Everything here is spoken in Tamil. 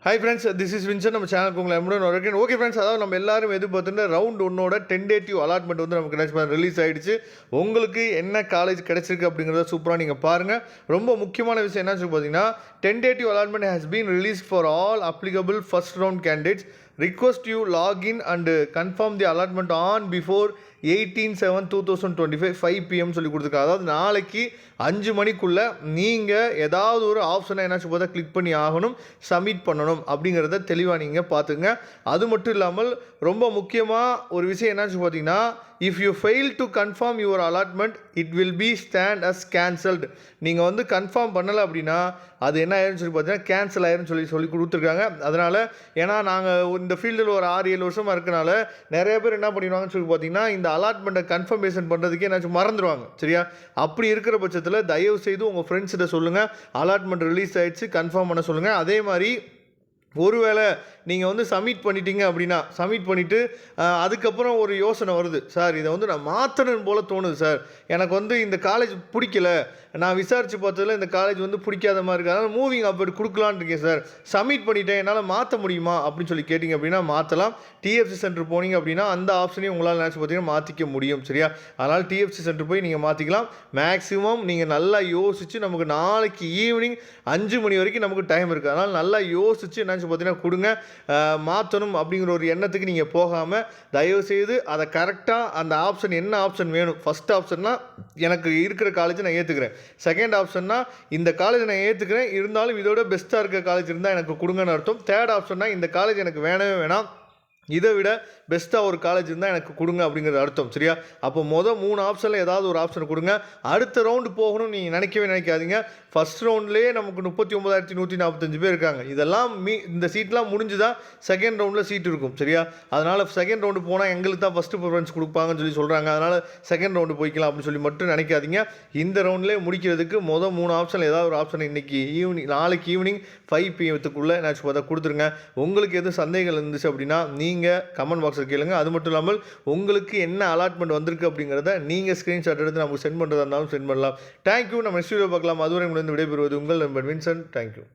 Hi friends, this is Vinson. நம்ம சேனலுக்கு உங்களை எம்முடன் வரேன். ஓகே ஃப்ரெண்ட்ஸ், அதாவது நம்ம எல்லாரும் எதிர்பார்த்துட்டு ரவுண்ட் ஒன்னோட டென்டேட்டிவ் அலாட்மெண்ட் வந்து நமக்கு ரிலீஸ் ஆகிடுச்சு. உங்களுக்கு என்ன காலேஜ் கிடச்சிருக்கு அப்படிங்கிறத சூப்பராக நீங்கள் பாருங்கள். ரொம்ப முக்கியமான விஷயம் என்ன சொல்லி பார்த்தீங்கன்னா, tentative allotment has been release for all applicable first round candidates. Request you log in and confirm the allotment on before 18/7/2025 5 PM சொல்லி கொடுத்துருக்காங்க. அதாவது நாளைக்கு 5 மணிக்குள்ளே நீங்கள் ஏதாவது ஒரு ஆப்ஷனை என்ன பார்த்தா கிளிக் பண்ணி ஆகணும், சப்மிட் பண்ணணும் அப்படிங்கிறத தெளிவாக நீங்கள் பார்த்துங்க. அது மட்டும் இல்லாமல் ரொம்ப முக்கியமாக ஒரு விஷயம் என்னன்னு பார்த்தீங்கன்னா, if you fail to confirm your allotment it will be stand as cancelled. நீங்கள் வந்து கன்ஃபார்ம் பண்ணலை அப்படின்னா அது என்ன ஆயிருன்னு சொல்லி பார்த்தீங்கன்னா கேன்சல் ஆயிருன்னு சொல்லி கொடுத்துருக்காங்க. அதனால் ஏன்னா நாங்கள் இந்த ஃபீல்டில் ஒரு 6-7 வருஷமாக இருக்கனால நிறைய பேர் என்ன பண்ணிடுவாங்கன்னு சொல்லி பார்த்தீங்கன்னா, இந்த அலாட்மெண்ட்டை கன்ஃபர்மேஷன் பண்ணுறதுக்கே என்னாச்சும் மறந்துடுவாங்க. சரியா? அப்படி இருக்கிற பட்சத்தில் தயவு செய்து உங்கள் ஃப்ரெண்ட்ஸ்கிட்ட சொல்லுங்கள், அலாட்மெண்ட் ரிலீஸ் ஆகிடுச்சு கன்ஃபார்ம் பண்ண சொல்லுங்கள். அதே மாதிரி ஒருவேளை நீங்கள் வந்து சப்மிட் பண்ணிட்டீங்க அப்படின்னா, சப்மிட் பண்ணிவிட்டு அதுக்கப்புறம் ஒரு யோசனை வருது, சார் இதை வந்து நான் மாற்றணும் போல் தோணுது சார், எனக்கு வந்து இந்த காலேஜ் பிடிக்கல, நான் விசாரித்து பார்த்ததில் இந்த காலேஜ் வந்து பிடிக்காத மாதிரி இருக்குது, அதனால் மூவிங் அப்படி கொடுக்கலான்னு இருக்கேன் சார், சப்மிட் பண்ணிட்டேன், என்னால் மாற்ற முடியுமா அப்படின்னு சொல்லி கேட்டிங்க அப்படின்னா மாற்றலாம். டிஎஃப்சி சென்டர் போனீங்க அப்படின்னா அந்த ஆப்ஷனையும் உங்களால் நினச்சி பார்த்தீங்கன்னா மாற்றிக்க முடியும். சரியா? அதனால் டிஎஃப்சி சென்டர் போய் நீங்கள் மாற்றிக்கலாம். மேக்ஸிமம் நீங்கள் நல்லா யோசித்து, நமக்கு நாளைக்கு ஈவினிங் 5 மணி வரைக்கும் நமக்கு டைம் இருக்குது, அதனால் நல்லா யோசித்து நினச்சி பார்த்தீங்கன்னா கொடுங்க. மாற்றணும் அப்படிங்கிற ஒரு எண்ணத்துக்கு நீங்கள் போகாமல் தயவுசெய்து அதை கரெக்டாக அந்த ஆப்ஷன் என்ன ஆப்ஷன் வேணும். ஃபஸ்ட் ஆப்ஷன்னா எனக்கு இருக்கிற காலேஜை நான் ஏற்றுக்கிறேன், செகண்ட் ஆப்ஷன்னா இந்த காலேஜ் நான் ஏற்றுக்கிறேன், இருந்தாலும் இதோட பெஸ்ட்டாக இருக்க காலேஜ் இருந்தால் எனக்கு கொடுங்கன்னு அர்த்தம். தேர்ட் ஆப்ஷன்னா இந்த காலேஜ் எனக்கு வேணவே வேணாம், இதை விட பெஸ்ட்டாக ஒரு காலேஜ் இருந்தால் எனக்கு கொடுங்க அப்படிங்கிறது அர்த்தம். சரியா? அப்போ 3 ஆப்ஷனில் ஏதாவது ஒரு ஆப்ஷன் கொடுங்க. அடுத்த ரவுண்டு போகணும்னு நீங்கள் நினைக்காதீங்க. ஃபஸ்ட் ரவுண்ட்லேயே நமக்கு 39,145 பேர் இருக்காங்க. இதெல்லாம் இந்த சீட்லாம் முடிஞ்சு தான் செகண்ட் ரவுண்டில் சீட் இருக்கும். சரியா? அதனால் செகண்ட் ரவுண்டு போனால் எங்களுக்கு தான் ஃபஸ்ட்டு ப்ரிஃபரன்ஸ் கொடுப்பாங்கன்னு சொல்லி சொல்கிறாங்க. அதனால் செகண்ட் ரவுண்டு போய்க்கலாம் அப்படின்னு சொல்லி மட்டும் நினைக்காதீங்க. இந்த ரவுண்ட்லேயே முடிக்கிறதுக்கு 3 ஆப்ஷனில் ஏதாவது ஒரு ஆப்ஷன் நாளைக்கு ஈவினிங் 5 PM நான் பார்த்தா கொடுத்துருங்க. உங்களுக்கு எதுவும் சந்தேகங்கள் இருந்துச்சு அப்படின்னா நீங்கள் கமெண்ட் பாக்ஸில் கேளுங்க. அது மட்டும் இல்லாமல் உங்களுக்கு என்ன அலாட்மெண்ட் வந்திருக்கு அப்படிங்கிறத நீங்கள் ஸ்க்ரீன்ஷாட் எடுத்து நமக்கு சென்ட் பண்ணுறதா இருந்தாலும் சென்ட் பண்ணலாம். தேங்க்யூ. நம்ம நெக்ஸ்ட் வீடியோ பார்க்கலாம். அதுவரை உங்களிடம் விடைபெறுவது உங்கள் நண்பன் வின்சென்ட். தேங்க்யூ.